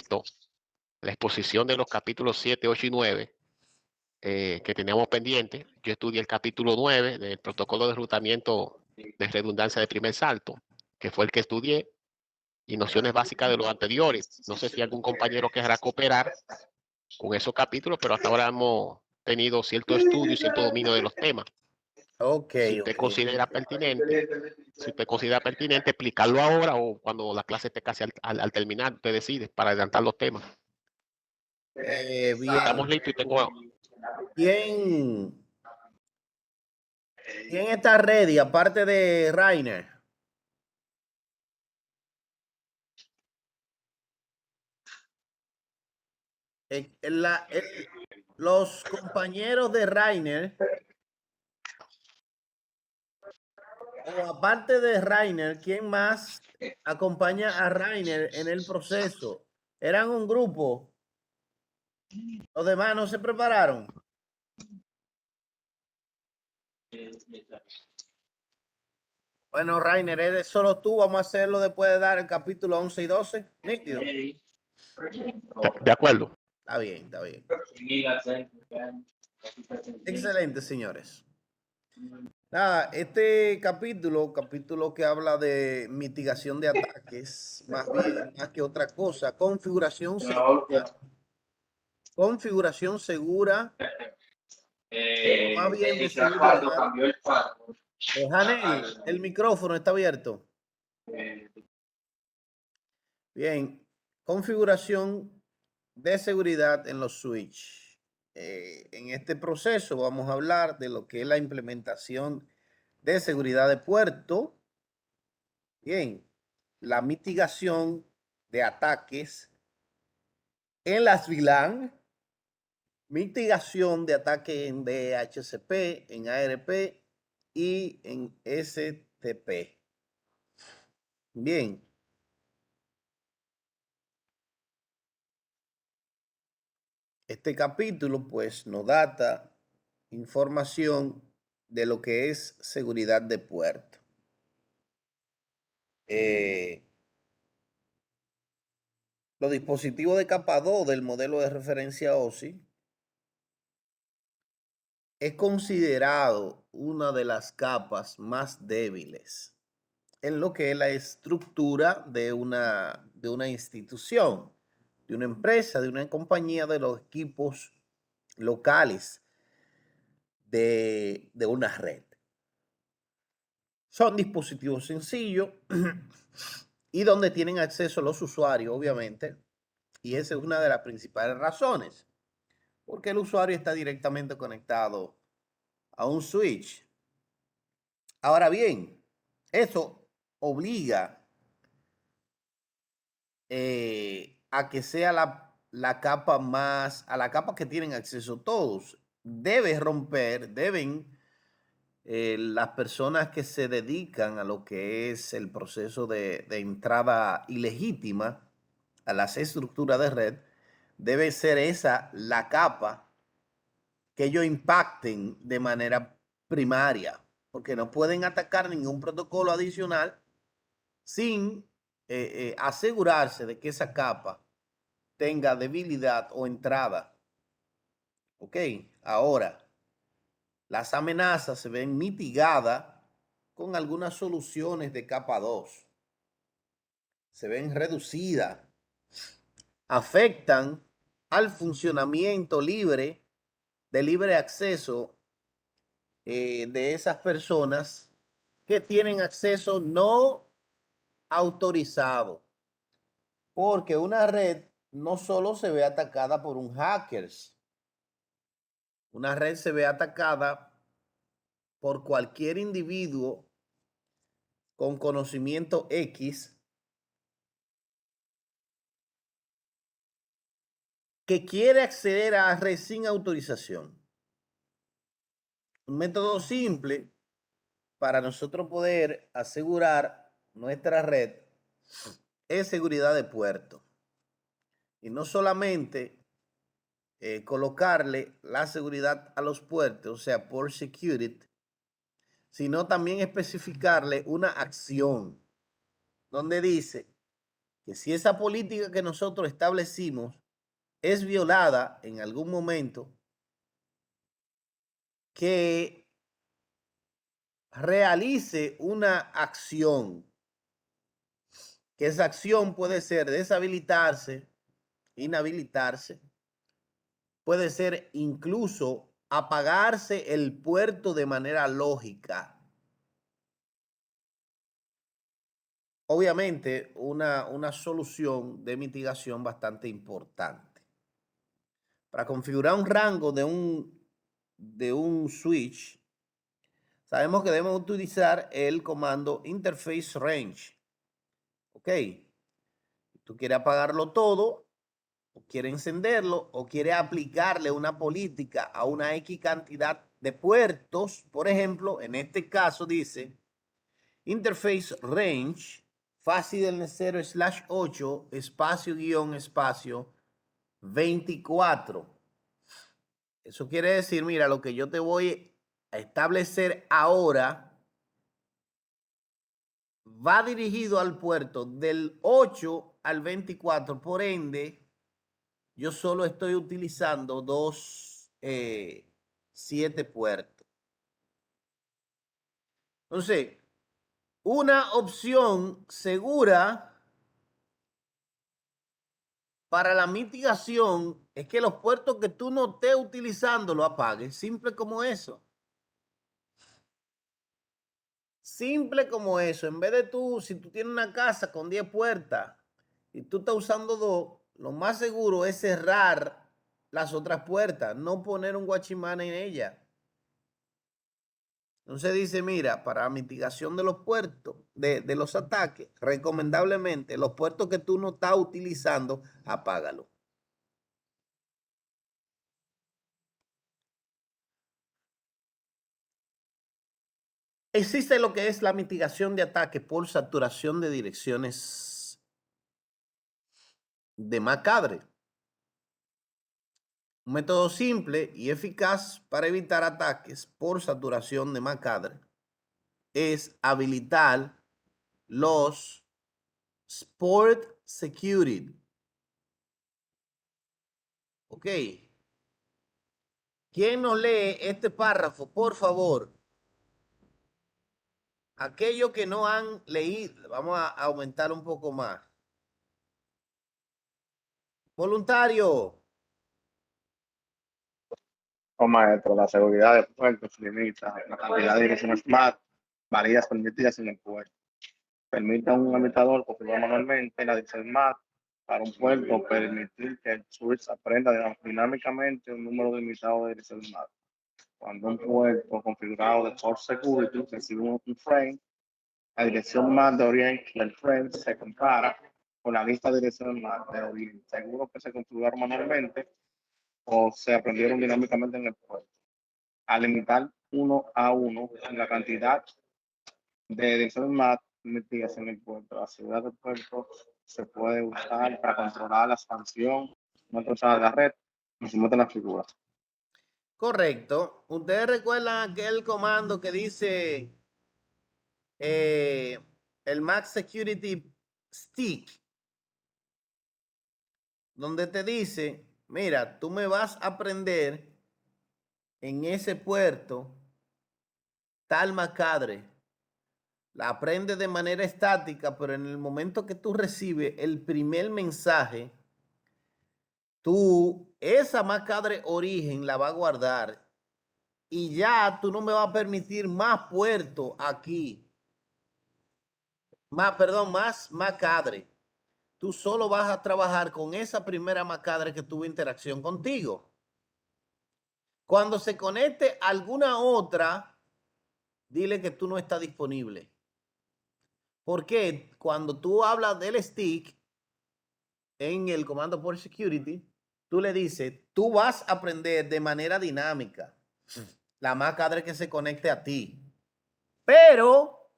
visto la exposición de los capítulos 7, 8 y 9 que teníamos pendiente. Yo estudié el capítulo 9 del protocolo de enrutamiento de redundancia de primer salto, que fue el que estudié, y nociones básicas de los anteriores. No sé si algún compañero querrá cooperar con esos capítulos, pero hasta ahora hemos tenido cierto estudio y cierto dominio de los temas. Si usted considera pertinente explicarlo ahora o cuando la clase esté casi al terminar, usted decide para adelantar los temas. Bien. Estamos listos y tengo... ¿Quién está ready aparte de Rainer? Los compañeros de Rainer, o aparte de Rainer, ¿quién más acompaña a Rainer en el proceso? ¿Eran un grupo? ¿Los demás no se prepararon? Bueno, Rainer, eres solo tú. Vamos a hacerlo después de dar el capítulo 11 y 12. Nítido. De acuerdo. Está bien, está bien. Excelente, señores. Nada, este capítulo que habla de mitigación de ataques, más que otra cosa, configuración segura, más bien de seguridad. Janel, el micrófono está abierto. Bien, configuración de seguridad en los switch. En este proceso vamos a hablar de lo que es la implementación de seguridad de puerto. Bien, la mitigación de ataques en las VLAN, mitigación de ataques en DHCP, en ARP y en STP. Bien. Este capítulo pues nos data información de lo que es seguridad de puerto. Los dispositivos de capa 2 del modelo de referencia OSI es considerado una de las capas más débiles en lo que es la estructura de una institución, de una empresa, de una compañía, de los equipos locales de una red. Son dispositivos sencillos y donde tienen acceso los usuarios, obviamente, y esa es una de las principales razones, porque el usuario está directamente conectado a un switch. Ahora bien, eso obliga a que sea la capa más, a la capa que tienen acceso todos. Deben las personas que se dedican a lo que es el proceso de entrada ilegítima a las estructuras de red, debe ser esa la capa que ellos impacten de manera primaria, porque no pueden atacar ningún protocolo adicional sin asegurarse de que esa capa tenga debilidad o entrada. Ok, ahora las amenazas se ven mitigadas con algunas soluciones de capa 2. Se ven reducidas. Afectan al funcionamiento libre, de libre acceso de esas personas que tienen acceso no autorizado. Porque una red no solo se ve atacada por un hacker. Una red se ve atacada por cualquier individuo con conocimiento X que quiere acceder a la red sin autorización. Un método simple para nosotros poder asegurar nuestra red es seguridad de puerto. Y no solamente colocarle la seguridad a los puertos, o sea, port security, sino también especificarle una acción donde dice que si esa política que nosotros establecimos es violada en algún momento, que realice una acción, que esa acción puede ser deshabilitarse, inhabilitarse, puede ser incluso apagarse el puerto de manera lógica. Obviamente, una solución de mitigación bastante importante. Para configurar un rango de un switch, sabemos que debemos utilizar el comando interface range. Ok, tú quieres apagarlo todo, o quieres encenderlo, o quieres aplicarle una política a una X cantidad de puertos. Por ejemplo, en este caso dice interface range, fácil del 0/8, espacio guión espacio 24. Eso quiere decir, mira, lo que yo te voy a establecer ahora va dirigido al puerto del 8 al 24. Por ende, yo solo estoy utilizando 7 puertos. Entonces, una opción segura para la mitigación es que los puertos que tú no estés utilizando lo apagues. Simple como eso. Simple como eso. En vez de tú, si tú tienes una casa con 10 puertas y tú estás usando 2, lo más seguro es cerrar las otras puertas, no poner un guachimán en ella. Entonces dice, mira, para mitigación de los puertos, de los ataques, recomendablemente los puertos que tú no estás utilizando, apágalo. Existe lo que es la mitigación de ataque por saturación de direcciones de MAC-Adre. Un método simple y eficaz para evitar ataques por saturación de MAC-Adre es habilitar los Sport Security. Ok. ¿Quién nos lee este párrafo, por favor? Aquellos que no han leído, vamos a aumentar un poco más. Voluntario. Oh, maestro, la seguridad de puertos limita la cantidad de direcciones MAC válidas permitidas en el puerto. Permite a un habilitador configurar manualmente la dirección MAC para un puerto o permitir que el switch aprenda dinámicamente un número limitado de direcciones MAC. Cuando un puerto configurado de Port Security recibe un frame, la dirección MAC de origen del frame se compara con la lista de direcciones MAC de origen, seguro que se configuraron manualmente o se aprendieron dinámicamente en el puerto. A limitar 1 a 1 la cantidad de direcciones MAC metidas en el puerto. La seguridad del puerto se puede usar para controlar la expansión no autorizada de la red y se muestran las figuras. Correcto. Ustedes recuerdan aquel comando que dice el Mac Security Stick, donde te dice, mira, tú me vas a prender en ese puerto tal MAC-Adre. La prende de manera estática, pero en el momento que tú recibes el primer mensaje, tú esa MAC-Adre origen la va a guardar y ya tú no me vas a permitir más puertos aquí. Más MAC-Adre. Tú solo vas a trabajar con esa primera MAC-Adre que tuvo interacción contigo. Cuando se conecte alguna otra, dile que tú no estás disponible. Porque cuando tú hablas del stick en el comando Port Security, tú le dices, tú vas a aprender de manera dinámica la MAC-Adre que se conecte a ti. Pero,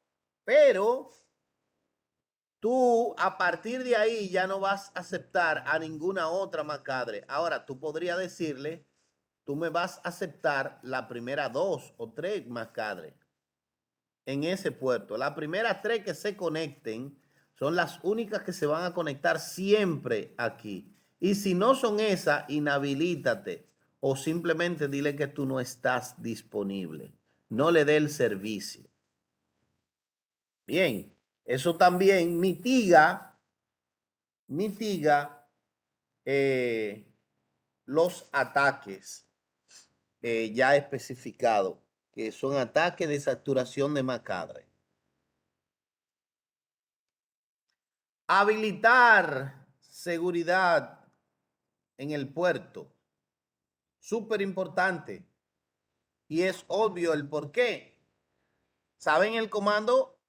tú a partir de ahí ya no vas a aceptar a ninguna otra MAC-Adre. Ahora, tú podrías decirle, tú me vas a aceptar la primera 2 o 3 MAC-Adre en ese puerto. Las primeras 3 que se conecten Son las únicas que se van a conectar siempre aquí. Y si no son esas, inhabilítate o simplemente dile que tú no estás disponible. No le dé el servicio. Bien, eso también mitiga los ataques ya especificados, que son ataques de saturación de MAC adres. Habilitar seguridad en el puerto. Súper importante. Y es obvio el por qué. ¿Saben el comando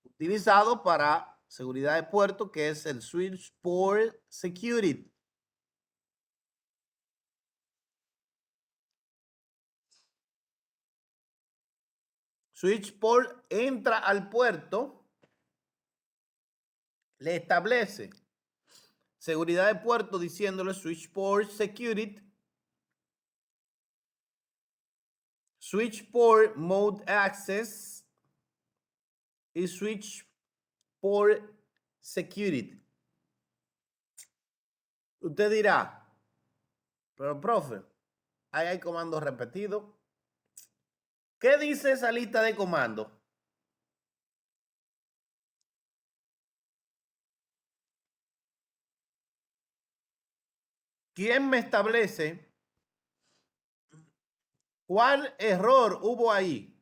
utilizado para seguridad de puerto, que es el Switch Port Security? Switch Port entra al puerto, le establece seguridad de puerto diciéndole Switch Port Security, Switch Port Mode Access y Switch Port Security. Usted dirá, pero profe, ahí hay comandos repetidos. ¿Qué dice esa lista de comandos? ¿Quién me establece cuál error hubo ahí?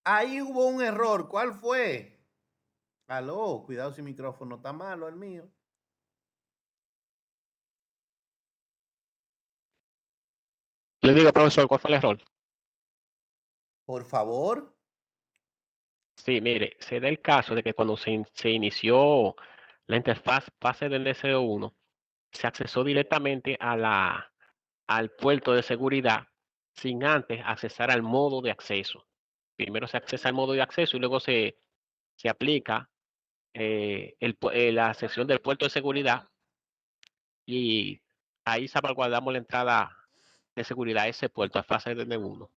Ahí hubo un error. ¿Cuál fue? Aló, cuidado si el micrófono está malo, el mío. Le digo, profesor, ¿cuál fue el error? Por favor. Sí, mire, se da el caso de que cuando se inició la interfaz fase del DSO1, se accesó directamente al puerto de seguridad sin antes accesar al modo de acceso. Primero se accesa al modo de acceso y luego se aplica la sección del puerto de seguridad y ahí salvaguardamos la entrada de seguridad a ese puerto, a fase de D1,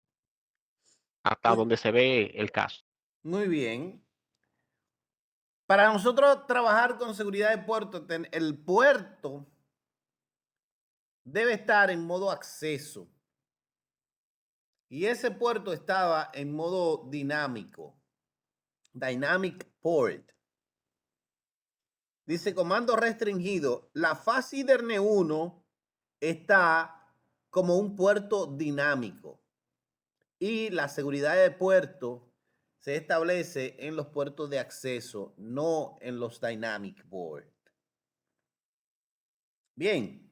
hasta donde se ve el caso. Muy bien. Para nosotros trabajar con seguridad de puerto, el puerto debe estar en modo acceso. Y ese puerto estaba en modo dinámico. Dynamic Port. Dice comando restringido. La fase IDERNE1 está como un puerto dinámico. Y la seguridad de puerto se establece en los puertos de acceso, no en los Dynamic Port. Bien.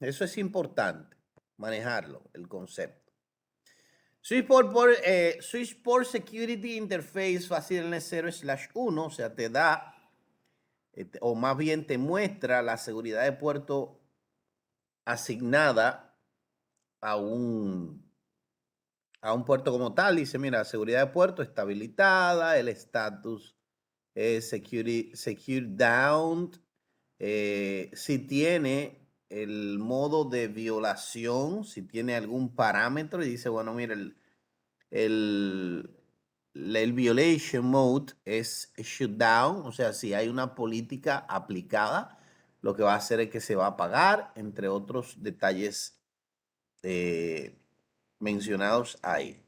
Eso es importante, manejarlo, el concepto. Switch Port Security Interface Facility 0/1, o sea, te da, o más bien te muestra la seguridad de puerto asignada a un puerto como tal. Dice, mira, seguridad de puerto está habilitada, el estatus es secure down. Si tiene el modo de violación, si tiene algún parámetro y dice, bueno, mira, el violation mode es shutdown, o sea, si hay una política aplicada, lo que va a hacer es que se va a apagar, entre otros detalles mencionados ahí.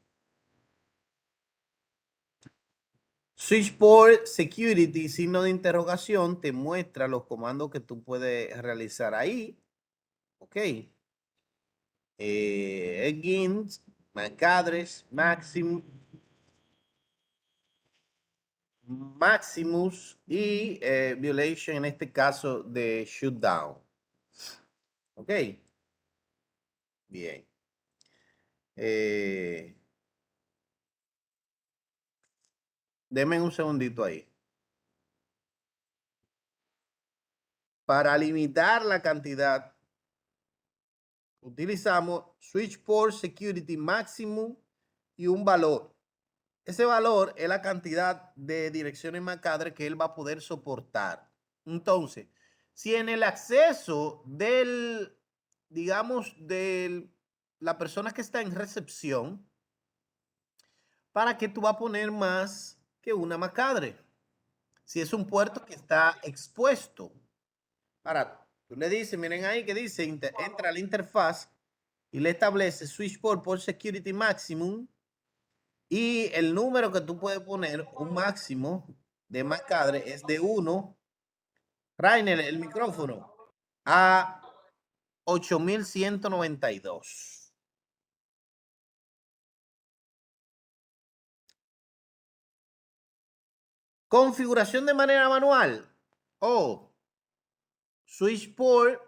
Switchport Security, signo de interrogación, te muestra los comandos que tú puedes realizar ahí. Ok. Against, MAC address, Maximus y violation, en este caso de shutdown. Ok. Bien. Denme un segundito ahí. Para limitar la cantidad, utilizamos Switch Port Security Maximum y un valor. Ese valor es la cantidad de direcciones MAC que él va a poder soportar. Entonces, si en el acceso del, digamos, de la persona que está en recepción, ¿para qué tú vas a poner más que una MAC? Si es un puerto que está expuesto. Ahora, tú le dices, miren ahí que dice, entra a la interfaz y le establece switch port security maximum y el número que tú puedes poner, un máximo de MAC es de 1, Rainer, el micrófono, a 8192. Configuración de manera manual o switch port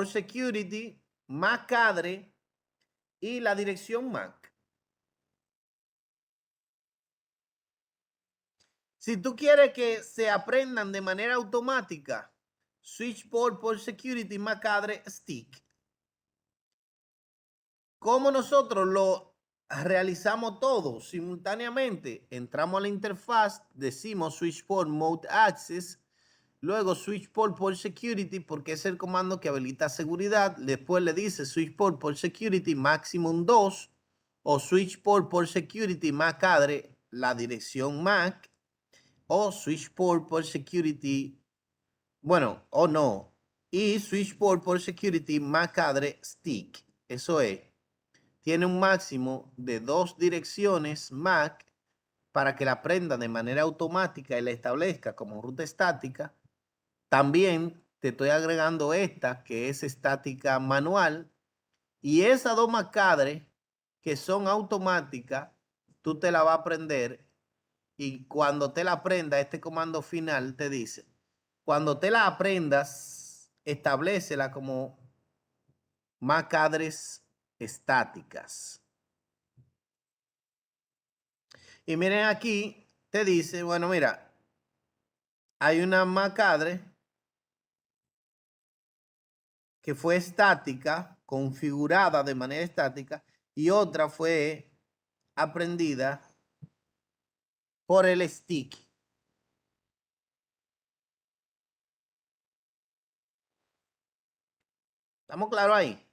security, MAC y la dirección MAC. Si tú quieres que se aprendan de manera automática, switch port security, MAC stick. ¿Cómo nosotros lo realizamos todo simultáneamente? Entramos a la interfaz, decimos switch port mode access, luego switch port security porque es el comando que habilita seguridad. Después le dice switch port security maximum 2 o switch port security MAC la dirección MAC o switch port security, bueno, o no, y switch port security MAC stick. Eso es. Tiene un máximo de 2 direcciones MAC para que la aprenda de manera automática y la establezca como ruta estática. También te estoy agregando esta que es estática manual y esas dos MAC que son automáticas, tú te la vas a aprender y cuando te la aprenda, este comando final te dice, cuando te la aprendas, establécela como MAC estáticas. Y miren aquí, te dice, bueno, mira, hay una MAC que fue estática, configurada de manera estática, y otra fue aprendida por el stick. ¿Estamos claros ahí?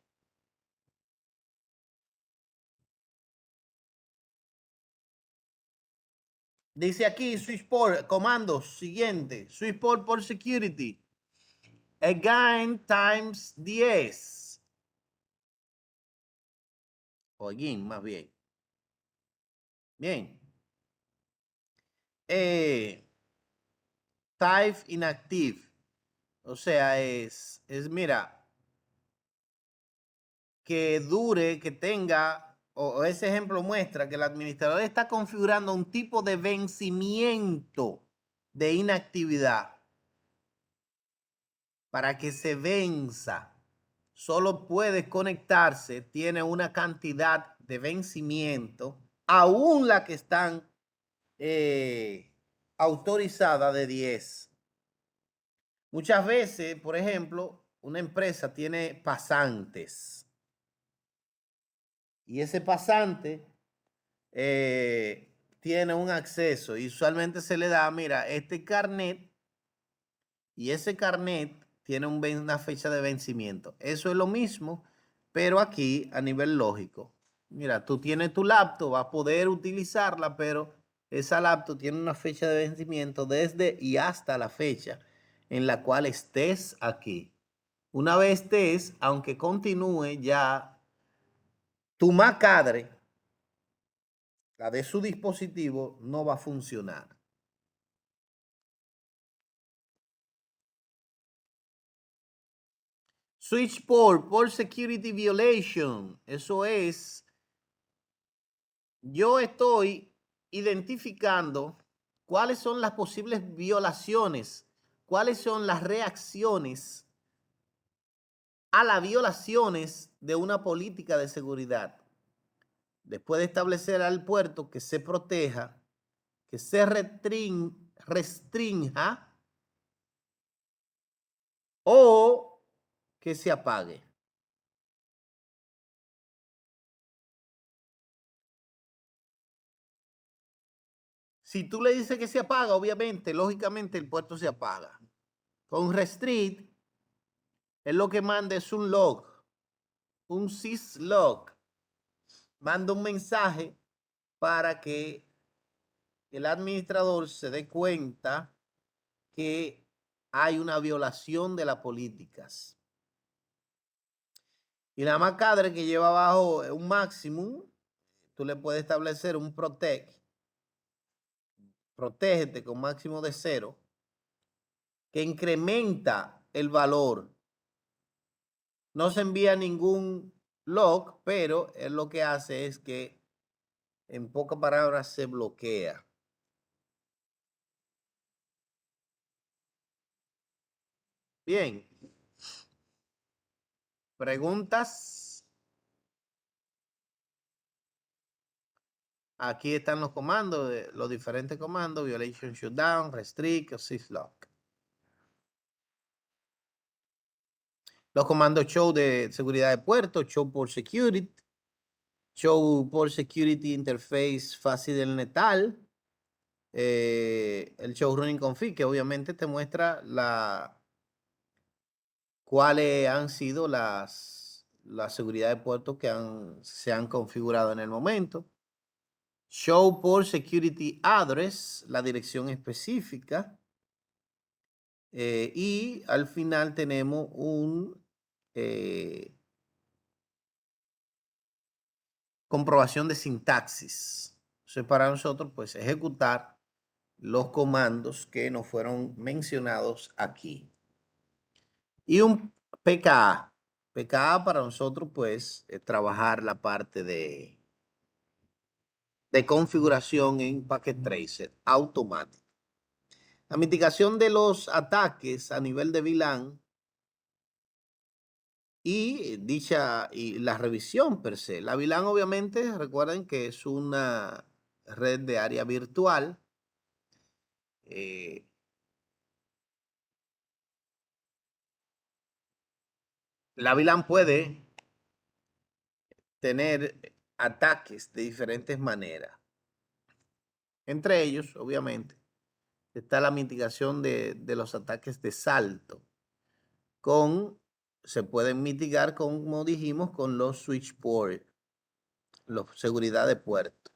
Dice aquí, switch port, comandos, siguiente, switch port por security. Again times 10. O again, más bien. Bien. Type inactive. O sea, mira, que dure, que tenga, o ese ejemplo muestra que el administrador está configurando un tipo de vencimiento de inactividad para que se venza. Solo puede conectarse, tiene una cantidad de vencimiento, aún la que están autorizadas de 10. Muchas veces, por ejemplo, una empresa tiene pasantes y ese pasante tiene un acceso y usualmente se le da, mira, este carnet y ese carnet tiene una fecha de vencimiento. Eso es lo mismo, pero aquí a nivel lógico. Mira, tú tienes tu laptop, vas a poder utilizarla, pero esa laptop tiene una fecha de vencimiento desde y hasta la fecha en la cual estés aquí. Una vez estés, aunque continúe ya tu MAC la de su dispositivo, no va a funcionar. Switch port security violation. Eso es, yo estoy identificando cuáles son las posibles violaciones, cuáles son las reacciones a las violaciones de una política de seguridad. Después de establecer al puerto que se proteja, que se restrinja o que se apague. Si tú le dices que se apaga, obviamente, lógicamente el puerto se apaga. Con restrict, él lo que manda es un log, un syslog. Manda un mensaje para que el administrador se dé cuenta que hay una violación de las políticas. Y la MAC-Cadre que lleva abajo un máximo, tú le puedes establecer un protect, protégete con máximo de 0, que incrementa el valor. No se envía ningún log, pero él lo que hace es que, en pocas palabras, se bloquea. Bien. ¿Preguntas? Aquí están los comandos, los diferentes comandos: violation shutdown, restrict o syslock. Los comandos show de seguridad de puerto, show por security, show por security interface fácil del netal, el show running config, que obviamente te muestra cuáles han sido la seguridad de puerto que se han configurado en el momento. Show por security address, la dirección específica. Y al final tenemos un comprobación de sintaxis. Entonces, para nosotros, pues, ejecutar los comandos que nos fueron mencionados aquí. Y un PKA. PKA para nosotros, pues, es trabajar la parte de configuración en Packet Tracer automático. La mitigación de los ataques a nivel de VLAN y la revisión per se. La VLAN, obviamente, recuerden que es una red de área virtual. La VLAN puede tener ataques de diferentes maneras. Entre ellos, obviamente, está la mitigación de los ataques de salto. Se pueden mitigar, como dijimos, con los switch port, la seguridad de puerto.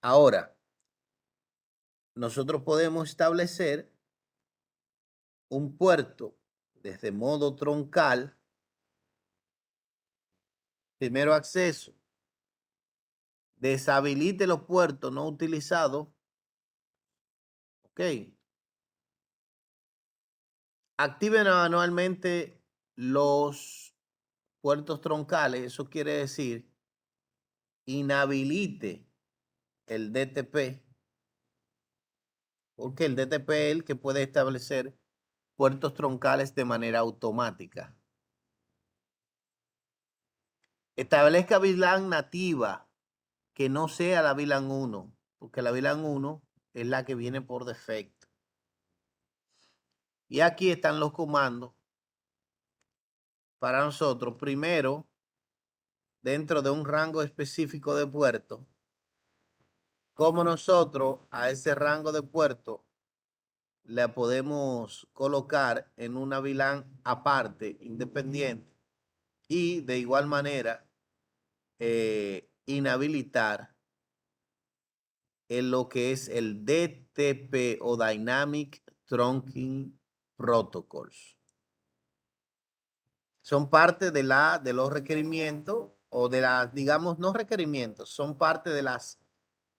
Ahora, nosotros podemos establecer un puerto desde modo troncal. Primero acceso. Deshabilite los puertos no utilizados. Ok. Activen manualmente los puertos troncales. Eso quiere decir inhabilite el DTP. Porque el DTP es el que puede establecer puertos troncales de manera automática. Establezca VLAN nativa que no sea la VLAN 1, porque la VLAN 1 es la que viene por defecto. Y aquí están los comandos para nosotros. Primero, dentro de un rango específico de puerto, como nosotros a ese rango de puerto le podemos colocar en una VLAN aparte, independiente, y de igual manera inhabilitar en lo que es el DTP o Dynamic Trunking Protocols. Son parte de los requerimientos o de las, digamos, no requerimientos, son parte de las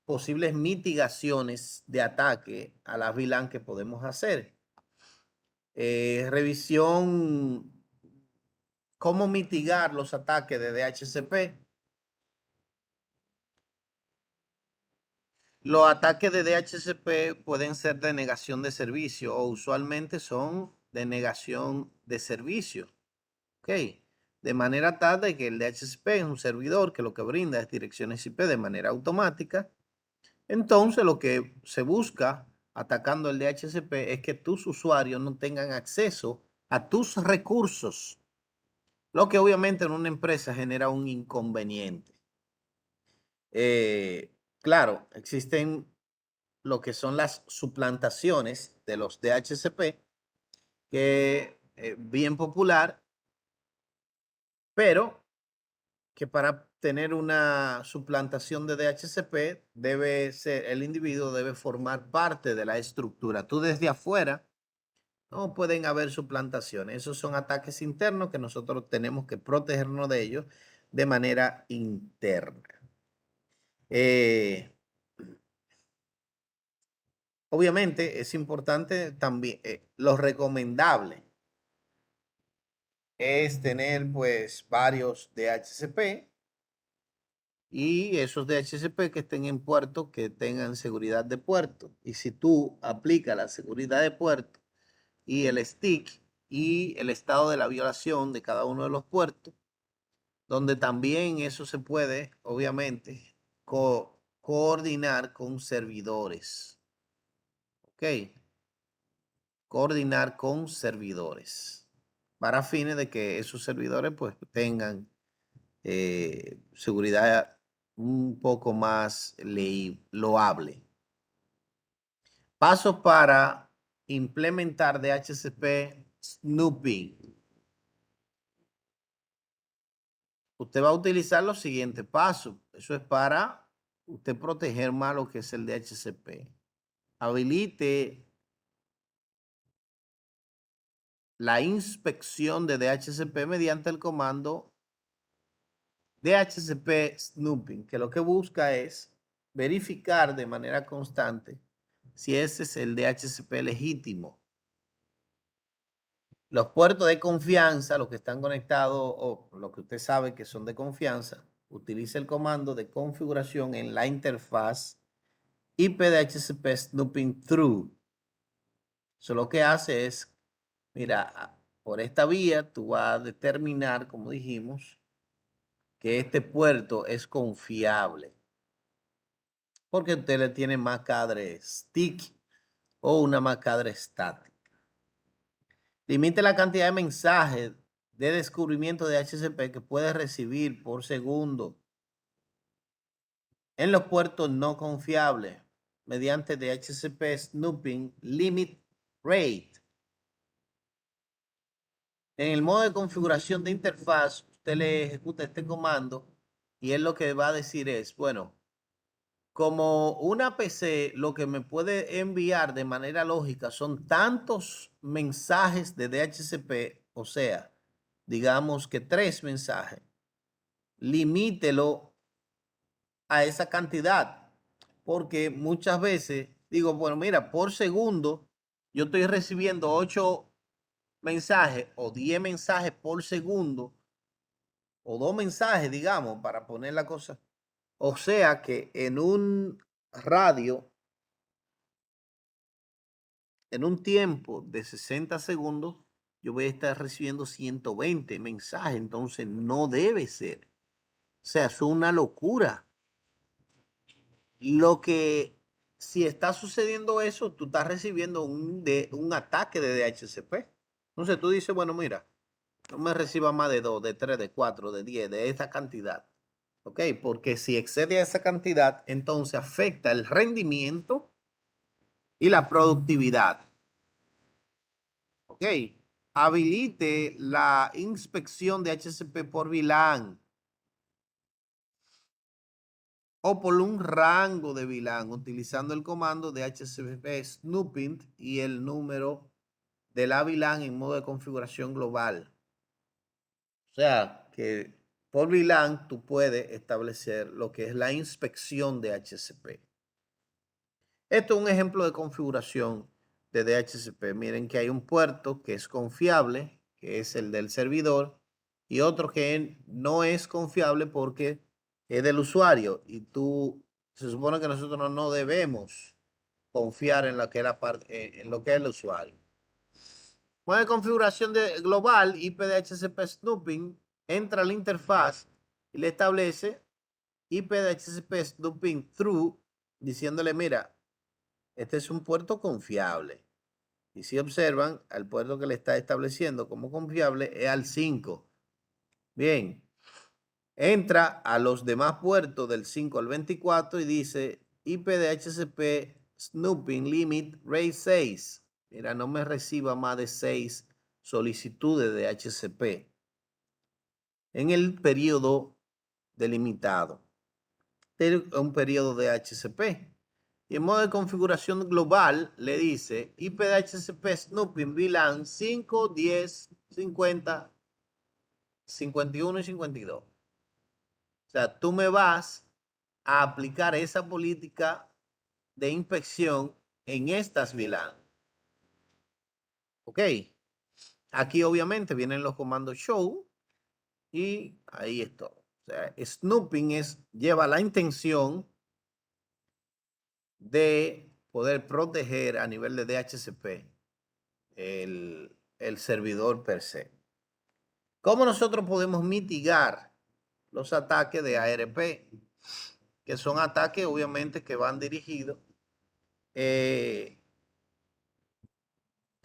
posibles mitigaciones de ataque a las VLAN que podemos hacer. Revisión, cómo mitigar los ataques de DHCP. Los ataques de DHCP pueden ser de negación de servicio o usualmente son de negación de servicio. ¿Ok? De manera tal de que el DHCP es un servidor que lo que brinda es direcciones IP de manera automática. Entonces, lo que se busca atacando el DHCP es que tus usuarios no tengan acceso a tus recursos, lo que obviamente en una empresa genera un inconveniente. Claro, existen lo que son las suplantaciones de los DHCP, que bien popular, pero que para tener una suplantación de DHCP el individuo debe formar parte de la estructura. Tú desde afuera no pueden haber suplantaciones. Esos son ataques internos que nosotros tenemos que protegernos de ellos de manera interna. Obviamente es importante también, lo recomendable es tener pues varios DHCP y esos DHCP que estén en puerto, que tengan seguridad de puerto. Y si tú aplicas la seguridad de puerto y el stick y el estado de la violación de cada uno de los puertos, donde también eso se puede, obviamente, coordinar con servidores. ¿Ok? Coordinar con servidores para fines de que esos servidores pues tengan seguridad un poco más loable. Pasos para implementar DHCP snooping. Usted va a utilizar los siguientes pasos. Eso es para usted proteger más lo que es el DHCP. Habilite la inspección de DHCP mediante el comando DHCP snooping, que lo que busca es verificar de manera constante si ese es el DHCP legítimo. Los puertos de confianza, los que están conectados o los que usted sabe que son de confianza, utiliza el comando de configuración en la interfaz IP DHCP snooping through. Eso lo que hace es, mira, por esta vía tú vas a determinar, como dijimos, que este puerto es confiable. Porque usted le tiene MAC-address stick o una MAC-address estática. Limite la cantidad de mensajes de descubrimiento de DHCP que puede recibir por segundo en los puertos no confiables mediante DHCP Snooping Limit Rate. En el modo de configuración de interfaz, usted le ejecuta este comando y él lo que va a decir es, bueno, como una PC lo que me puede enviar de manera lógica son tantos mensajes de DHCP, o sea, digamos que 3 mensajes, limítelo a esa cantidad, porque muchas veces digo, bueno, mira, por segundo yo estoy recibiendo 8 mensajes o 10 mensajes por segundo, o 2 mensajes, digamos, para poner la cosa. O sea que en un radio, en un tiempo de 60 segundos, yo voy a estar recibiendo 120 mensajes. Entonces no debe ser. O sea, es una locura. Lo que, si está sucediendo eso, tú estás recibiendo un ataque de DHCP. Entonces tú dices, bueno, mira, no me reciba más de 2, de 3, de 4, de 10, de esa cantidad. ¿Ok? Porque si excede a esa cantidad, entonces afecta el rendimiento y la productividad. ¿Ok? Habilite la inspección de DHCP por VLAN o por un rango de VLAN utilizando el comando de DHCP snooping y el número de la VLAN en modo de configuración global. O sea que por VLAN tú puedes establecer lo que es la inspección de DHCP. Esto es un ejemplo de configuración de DHCP. Miren que hay un puerto que es confiable, que es el del servidor, y otro que no es confiable porque es del usuario. Y se supone que nosotros no debemos confiar en lo que es en lo que es el usuario. Modo de configuración global, IP DHCP snooping, entra a la interfaz y le establece IP DHCP snooping through, diciéndole, mira, este es un puerto confiable. Y si observan, al puerto que le está estableciendo como confiable es al 5. Bien. entra a los demás puertos del 5 al 24 y dice IP de DHCP snooping limit rate 6. Mira, no me reciba más de 6 solicitudes de DHCP en el periodo delimitado. Un periodo de DHCP. Y en modo de configuración global le dice IP de DHCP snooping VLAN 5, 10, 50, 51 y 52. O sea, tú me vas a aplicar esa política de inspección en estas VLAN. Ok. Aquí obviamente vienen los comandos show y ahí es todo. O sea, snooping lleva la intención de poder proteger a nivel de DHCP el servidor per se. ¿Cómo nosotros podemos mitigar los ataques de ARP? Que son ataques obviamente que van dirigidos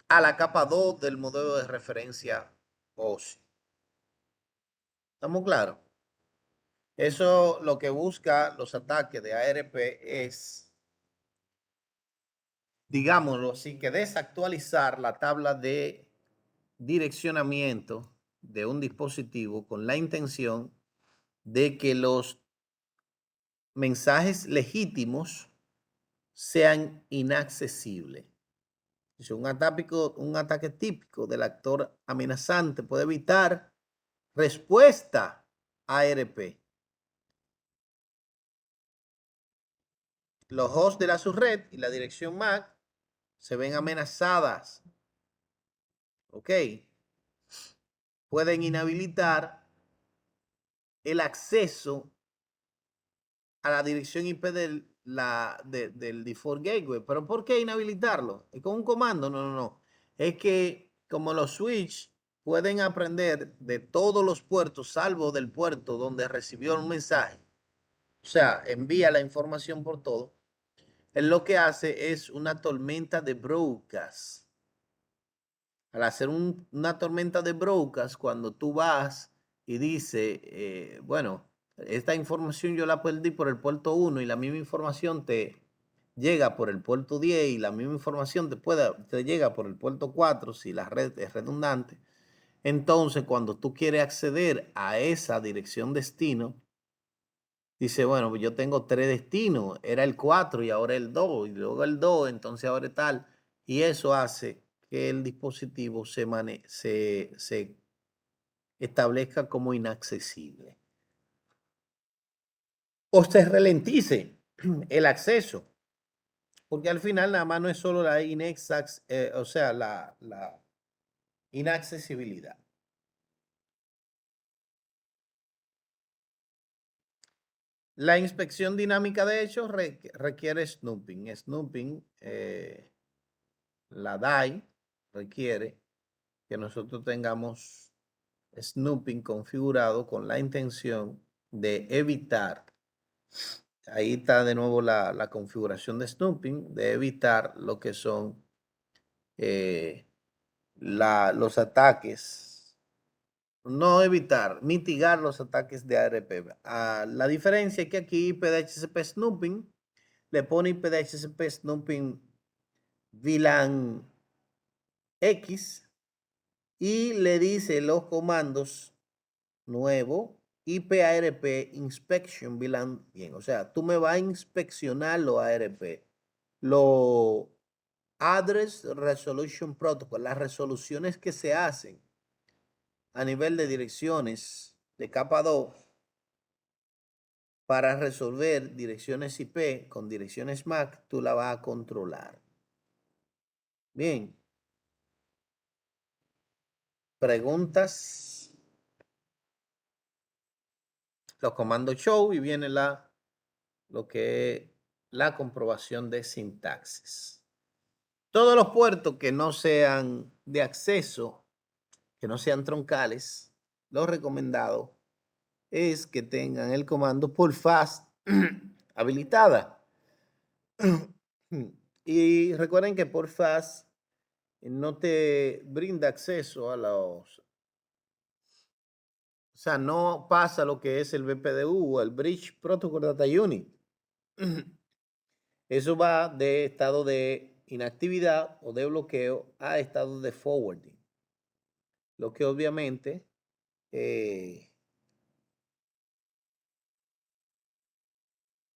a la capa 2 del modelo de referencia OSI. ¿Estamos claros? Eso lo que busca los ataques de ARP es, digámoslo así, que desactualizar la tabla de direccionamiento de un dispositivo con la intención de que los mensajes legítimos sean inaccesibles. Un ataque típico del actor amenazante puede evitar respuesta ARP. Los hosts de la subred y la dirección MAC se ven amenazadas. ¿Ok? Pueden inhabilitar el acceso a la dirección IP del default gateway. ¿Pero por qué inhabilitarlo? ¿Es con un comando? No. Es que como los switch pueden aprender de todos los puertos, salvo del puerto donde recibió un mensaje, o sea, envía la información por todo, él lo que hace es una tormenta de broadcast. Al hacer una tormenta de broadcast, cuando tú vas y dices, bueno, esta información yo la perdí por el puerto 1 y la misma información te llega por el puerto 10 y la misma información te llega por el puerto 4 si la red es redundante. Entonces, cuando tú quieres acceder a esa dirección destino, dice, bueno, pues yo tengo 3 destinos, era el 4 y ahora el 2, y luego el 2, entonces ahora es tal. Y eso hace que el dispositivo se establezca como inaccesible. O se ralentice el acceso, porque al final nada más no es solo la la inaccesibilidad. La inspección dinámica de hechos requiere snooping. Snooping, la DAI requiere que nosotros tengamos snooping configurado con la intención de evitar, ahí está de nuevo la configuración de snooping, de evitar lo que son los ataques, no evitar, mitigar los ataques de ARP. La diferencia es que aquí IP DHCP snooping le pone IP DHCP snooping VLAN X y le dice los comandos nuevo IPARP inspection VLAN bien. O sea, tú me vas a inspeccionar los ARP, los Address Resolution Protocol, las resoluciones que se hacen a nivel de direcciones de capa 2 para resolver direcciones IP con direcciones MAC, tú la vas a controlar. Bien. Preguntas. Los comandos show y viene lo que es la comprobación de sintaxis. Todos los puertos que no sean de acceso, que no sean troncales, lo recomendado es que tengan el comando por fast habilitada. Y recuerden que por fast no te brinda acceso a los sea, no pasa lo que es el BPDU o el Bridge Protocol Data Unit. Eso va de estado de inactividad o de bloqueo a estado de forwarding. Lo que obviamente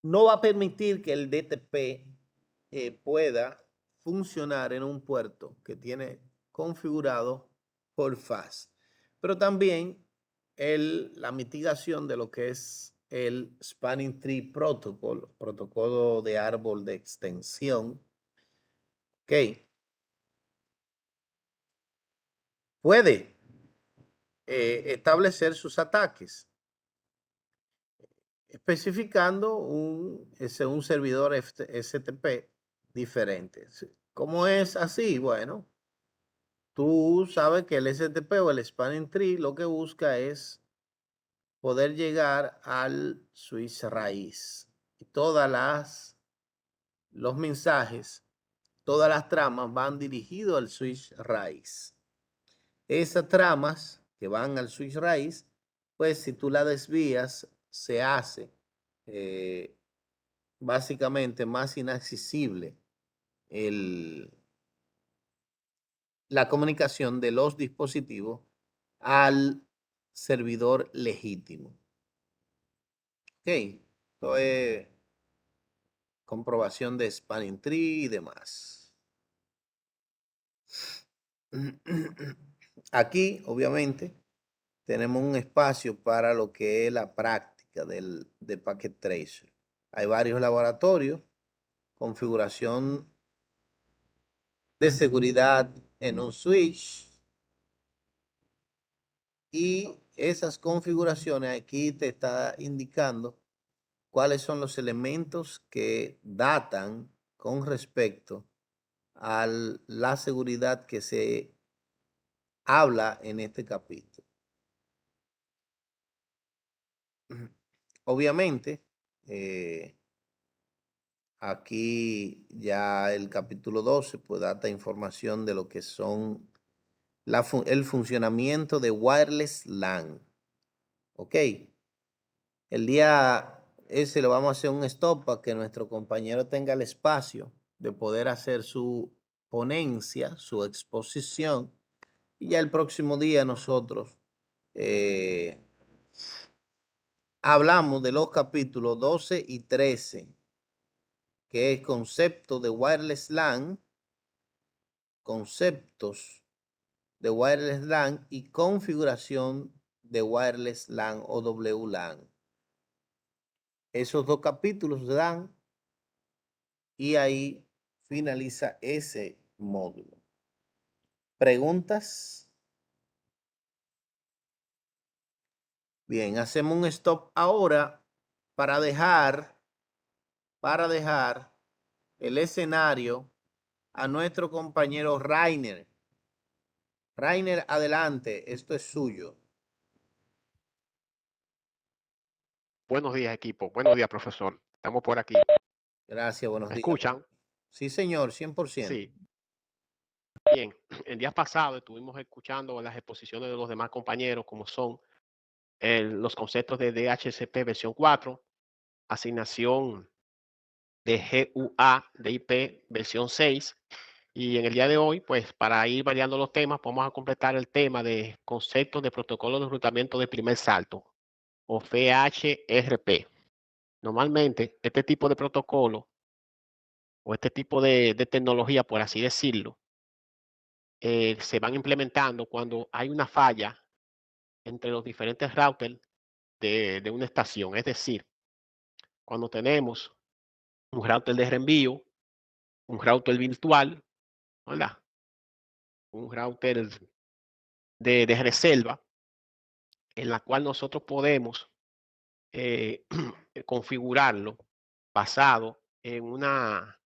no va a permitir que el DTP pueda funcionar en un puerto que tiene configurado por FAS. Pero también la mitigación de lo que es el Spanning Tree Protocol, protocolo de árbol de extensión, puede establecer sus ataques, especificando un servidor STP diferente. ¿Cómo es así? Bueno, tú sabes que el STP o el Spanning Tree lo que busca es poder llegar al switch raíz. Y los mensajes, todas las tramas van dirigidos al switch raíz. Esas tramas que van al switch raíz, pues si tú la desvías, se hace básicamente más inaccesible la comunicación de los dispositivos al servidor legítimo. Ok, esto es comprobación de Spanning Tree y demás. Aquí, obviamente, tenemos un espacio para lo que es la práctica de Packet Tracer. Hay varios laboratorios, configuración de seguridad en un switch, y esas configuraciones aquí te está indicando cuáles son los elementos que datan con respecto a la seguridad que se habla en este capítulo. Obviamente, aquí ya el capítulo 12 pues data información de lo que son el funcionamiento de wireless LAN. Ok. El día ese lo vamos a hacer un stop para que nuestro compañero tenga el espacio de poder hacer su ponencia, su exposición. Y ya el próximo día nosotros hablamos de los capítulos 12 y 13, que es concepto de wireless LAN, conceptos de wireless LAN y configuración de wireless LAN o WLAN. Esos dos capítulos se dan y ahí finaliza ese módulo. ¿Preguntas? Bien, hacemos un stop ahora para dejar el escenario a nuestro compañero Rainer. Rainer, adelante, esto es suyo. Buenos días, equipo. Buenos días, profesor. Estamos por aquí. Gracias, buenos ¿Me días. escuchan? Sí, señor, 100%. Sí. Bien, el día pasado estuvimos escuchando las exposiciones de los demás compañeros, como son los conceptos de DHCP versión 4, asignación de GUA de IP versión 6. Y en el día de hoy, pues para ir variando los temas, vamos a completar el tema de conceptos de protocolo de enrutamiento de primer salto, o FHRP. Normalmente, este tipo de protocolo o este tipo de tecnología, por así decirlo, se van implementando cuando hay una falla entre los diferentes routers de una estación. Es decir, cuando tenemos un router de reenvío, un router virtual, ¿verdad? Un router de reserva, en la cual nosotros podemos configurarlo basado en una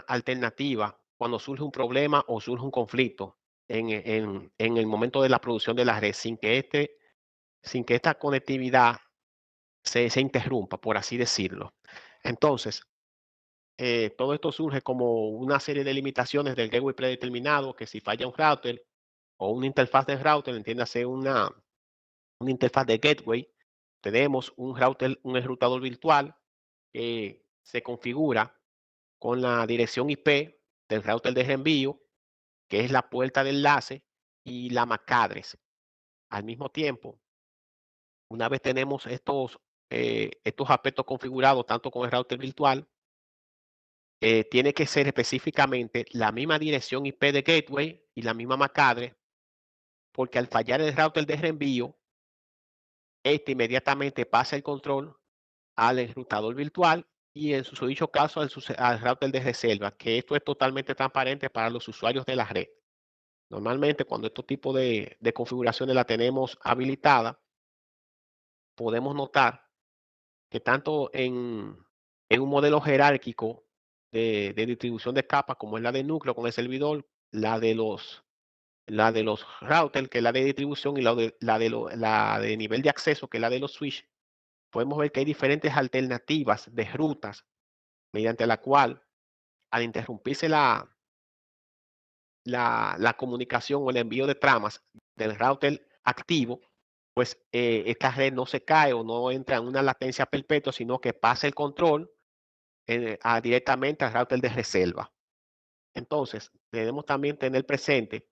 alternativa cuando surge un problema o surge un conflicto en el momento de la producción de la red, sin que esta conectividad se interrumpa, por así decirlo. Entonces, todo esto surge como una serie de limitaciones del gateway predeterminado, que si falla un router o una interfaz de router, entiéndase una interfaz de gateway. Tenemos un enrutador virtual que se configura con la dirección IP del router de reenvío, que es la puerta de enlace, y la MAC address. Al mismo tiempo, una vez tenemos estos aspectos configurados, tanto con el router virtual, tiene que ser específicamente la misma dirección IP de gateway y la misma MAC address, porque al fallar el router de reenvío, este inmediatamente pasa el control al enrutador virtual y en su dicho caso al router de reserva, que esto es totalmente transparente para los usuarios de la red. Normalmente cuando este tipo de configuraciones la tenemos habilitada, podemos notar que tanto en un modelo jerárquico de distribución de capas, como es la de núcleo con el servidor, la de los routers, que es la de distribución, y la de nivel de acceso, que es la de los switch, podemos ver que hay diferentes alternativas de rutas mediante la cual, al interrumpirse la comunicación o el envío de tramas del router activo, pues esta red no se cae o no entra en una latencia perpetua, sino que pasa el control directamente al router de reserva. Entonces, debemos también tener presente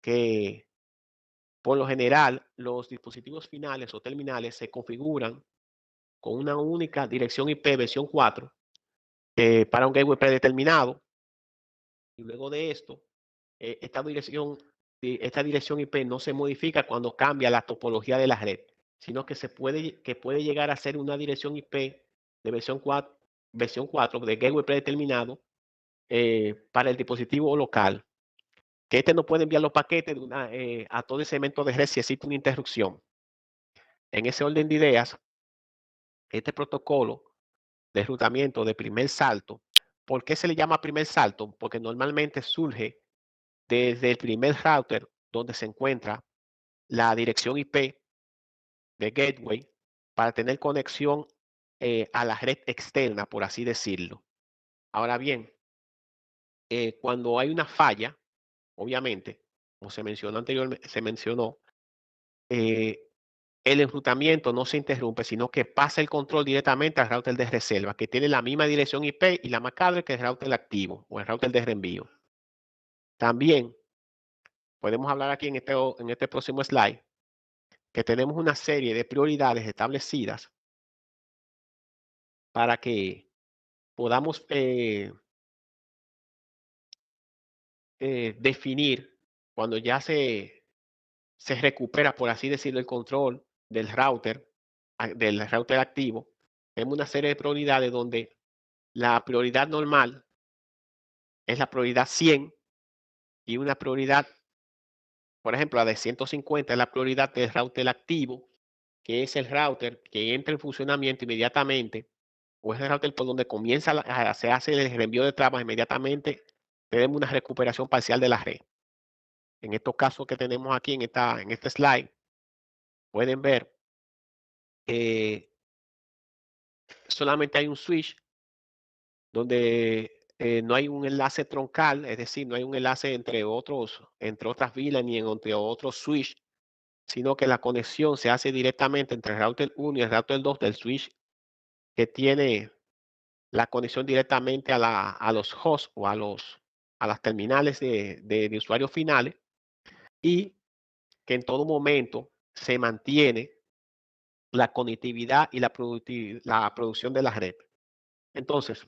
que por lo general los dispositivos finales o terminales se configuran con una única dirección IP versión 4 para un gateway predeterminado, y luego de esto, esta dirección IP no se modifica cuando cambia la topología de la red, sino que puede llegar a ser una dirección IP de versión 4 de gateway predeterminado para el dispositivo local, que este no puede enviar los paquetes a todo el segmento de red si existe una interrupción. En ese orden de ideas, este protocolo de enrutamiento de primer salto, ¿por qué se le llama primer salto? Porque normalmente surge desde el primer router donde se encuentra la dirección IP de gateway para tener conexión a la red externa, por así decirlo. Ahora bien, cuando hay una falla, obviamente, como se mencionó anteriormente, eh, el enrutamiento no se interrumpe, sino que pasa el control directamente al router de reserva, que tiene la misma dirección IP y la MAC address que el router activo o el router de reenvío. También podemos hablar aquí en este próximo slide que tenemos una serie de prioridades establecidas para que podamos definir cuando ya se recupera, por así decirlo, el control del router activo. Tenemos una serie de prioridades donde la prioridad normal es la prioridad 100 y una prioridad, por ejemplo, la de 150 es la prioridad del router activo, que es el router que entra en funcionamiento inmediatamente, o es el router por donde se hace el reenvío de tramas inmediatamente, tenemos una recuperación parcial de la red. En estos casos que tenemos aquí en este slide, pueden ver que solamente hay un switch donde no hay un enlace troncal, es decir, no hay un enlace entre otras VLAN ni entre otros switch, sino que la conexión se hace directamente entre el router 1 y el router 2 del switch que tiene la conexión directamente a los hosts o a las terminales de usuarios finales, y que en todo momento se mantiene la conectividad y la producción de la red. Entonces,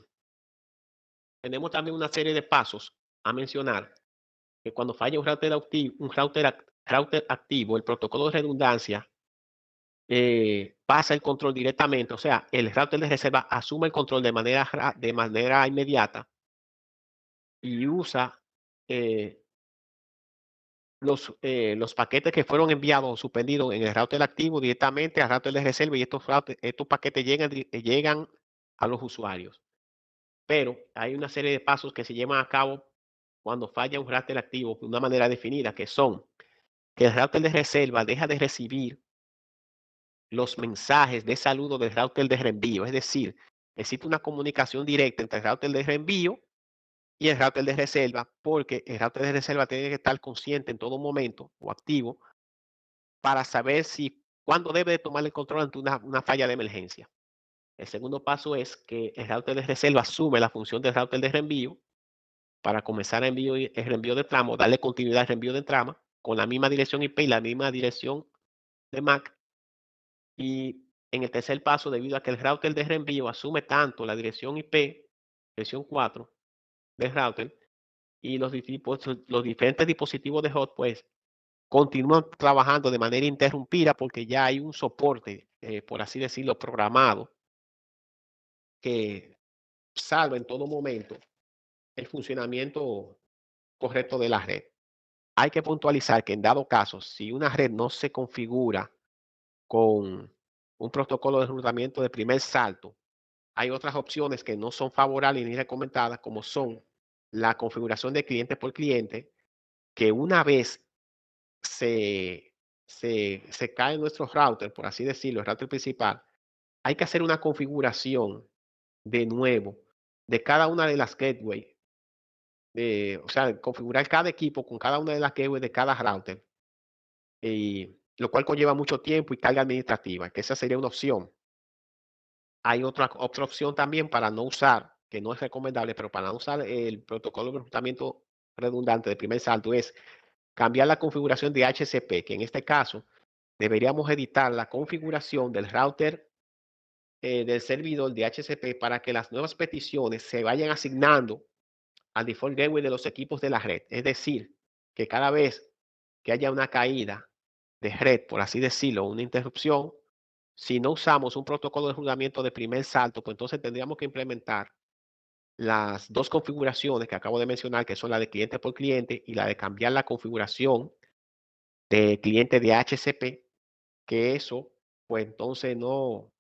tenemos también una serie de pasos a mencionar, que cuando falla router activo, el protocolo de redundancia pasa el control directamente, o sea, el router de reserva asume el control de manera inmediata y usa los paquetes que fueron enviados o suspendidos en el router activo directamente al router de reserva, y estos paquetes llegan a los usuarios. Pero hay una serie de pasos que se llevan a cabo cuando falla un router activo de una manera definida, que son que el router de reserva deja de recibir los mensajes de saludo del router de reenvío. Es decir, existe una comunicación directa entre el router de reenvío y el router de reserva, porque el router de reserva tiene que estar consciente en todo momento o activo para saber cuándo debe de tomar el control ante una falla de emergencia. El segundo paso es que el router de reserva asume la función del router de reenvío para comenzar el reenvío de tramo, darle continuidad al reenvío de trama con la misma dirección IP y la misma dirección de MAC. Y en el tercer paso, debido a que el router de reenvío asume tanto la dirección IP, dirección 4 del router, y los diferentes dispositivos de host, pues continúan trabajando de manera interrumpida porque ya hay un soporte, por así decirlo, programado, que salva en todo momento el funcionamiento correcto de la red. Hay que puntualizar que en dado caso, si una red no se configura con un protocolo de enrutamiento de primer salto, hay otras opciones que no son favorables ni recomendadas, como son la configuración de cliente por cliente, que una vez se cae nuestro router, por así decirlo, el router principal, hay que hacer una configuración de nuevo de cada una de las gateways, o sea, configurar cada equipo con cada una de las gateways de cada router, y lo cual conlleva mucho tiempo y carga administrativa, que esa sería una opción. Hay otra opción también para no usar, que no es recomendable, pero para no usar el protocolo de enrutamiento redundante de primer salto, es cambiar la configuración de HCP, que en este caso deberíamos editar la configuración del router, del servidor de HCP, para que las nuevas peticiones se vayan asignando al default gateway de los equipos de la red. Es decir, que cada vez que haya una caída de red, por así decirlo, una interrupción, si no usamos un protocolo de enrutamiento de primer salto, pues entonces tendríamos que implementar las dos configuraciones que acabo de mencionar, que son la de cliente por cliente y la de cambiar la configuración de cliente de HCP, que eso, pues entonces no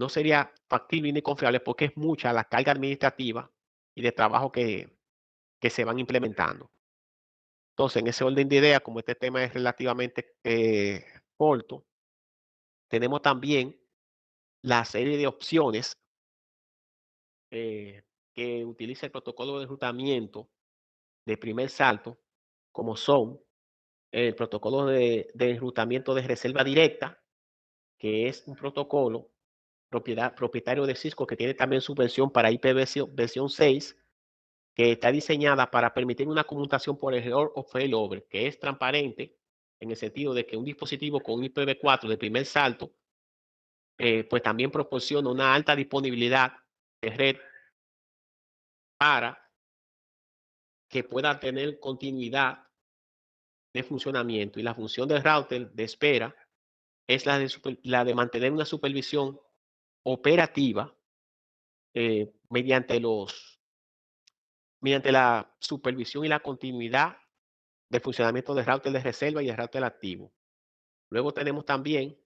sería factible ni confiable porque es mucha la carga administrativa y de trabajo que se van implementando. Entonces, en ese orden de ideas, como este tema es relativamente corto, tenemos también la serie de opciones que utiliza el protocolo de enrutamiento de primer salto, como son el protocolo de enrutamiento de reserva directa, que es un protocolo propietario de Cisco que tiene también su versión para IP versión 6, que está diseñada para permitir una conmutación por error o failover, que es transparente en el sentido de que un dispositivo con IPv4 de primer salto, pues también proporciona una alta disponibilidad de red para que pueda tener continuidad de funcionamiento. Y la función del router de espera es la de mantener una supervisión operativa mediante la supervisión y la continuidad del funcionamiento del router de reserva y el router activo. Luego tenemos también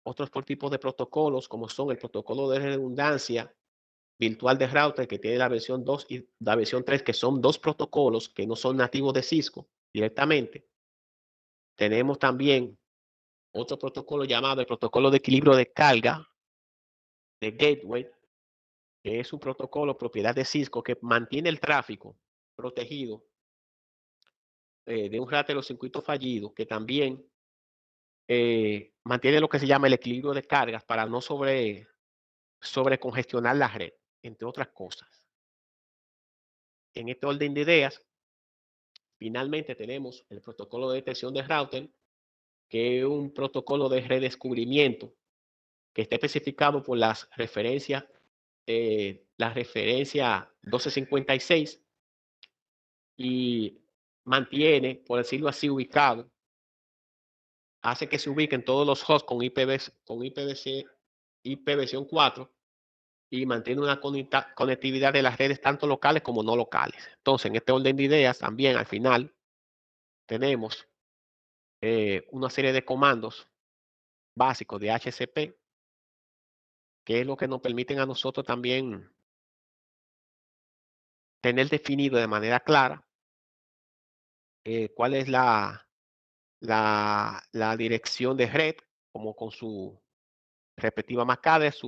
otros tipos de protocolos, como son el protocolo de redundancia virtual de router, que tiene la versión 2 y la versión 3, que son dos protocolos que no son nativos de Cisco directamente. Tenemos también otro protocolo llamado el protocolo de equilibrio de carga de gateway, que es un protocolo propiedad de Cisco que mantiene el tráfico protegido de un ratero circuito fallido, que también mantiene lo que se llama el equilibrio de cargas para no sobrecongestionar la red, entre otras cosas. En este orden de ideas, finalmente tenemos el protocolo de detección de router, que es un protocolo de redescubrimiento que está especificado por las referencias, la referencia 1256, y mantiene, por decirlo así, ubicado, hace que se ubiquen todos los hosts con IPv4 y mantiene una conectividad de las redes tanto locales como no locales. Entonces, en este orden de ideas, también al final tenemos una serie de comandos básicos de HCP, que es lo que nos permiten a nosotros también tener definido de manera clara cuál es la dirección de red, como con su respectiva MAC address,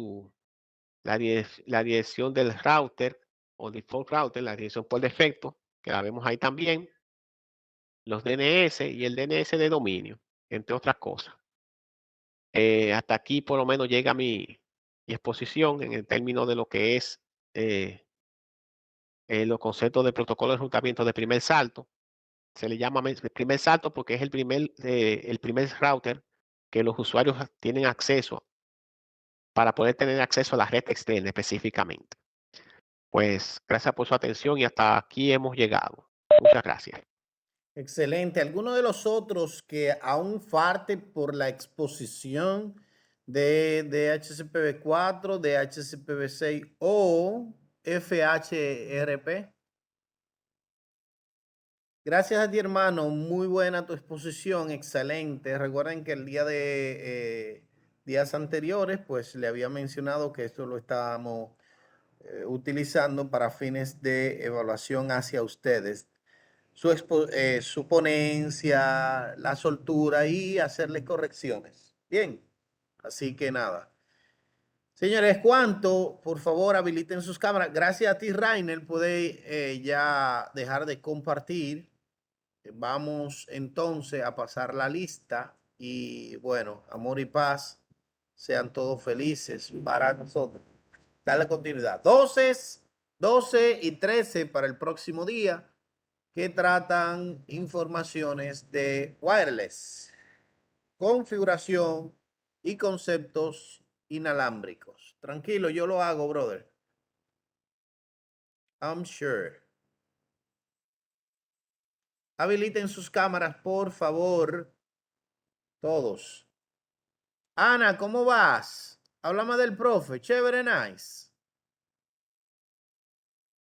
la dirección del router o default router, la dirección por defecto, que la vemos ahí también, los DNS y el DNS de dominio. entre otras cosas. Hasta aquí por lo menos llega mi exposición en el término de lo que es los conceptos de protocolo de enrutamiento de primer salto. Se le llama primer salto porque es el primer router que los usuarios tienen acceso para poder tener acceso a la red externa específicamente. Pues gracias por su atención y hasta aquí hemos llegado. Muchas gracias. Excelente. ¿Alguno de los otros que aún falte por la exposición de DHCPV4, DHCPV6 o FHRP? Gracias a ti, hermano. Muy buena tu exposición, excelente. Recuerden que el día de días anteriores, pues le había mencionado que esto lo estábamos utilizando para fines de evaluación hacia ustedes. Su ponencia, la soltura y hacerle correcciones. Bien, así que nada. Señores, ¿cuánto? Por favor, habiliten sus cámaras. Gracias a ti, Rainer, puede ya dejar de compartir. Vamos entonces a pasar la lista y bueno, amor y paz, sean todos felices para nosotros. Dale continuidad. 12 y 13 para el próximo día, que tratan informaciones de wireless, configuración y conceptos inalámbricos. Tranquilo, yo lo hago, brother. I'm sure. Habiliten sus cámaras, por favor. Todos. Ana, ¿cómo vas? Háblame del profe. Chévere, nice.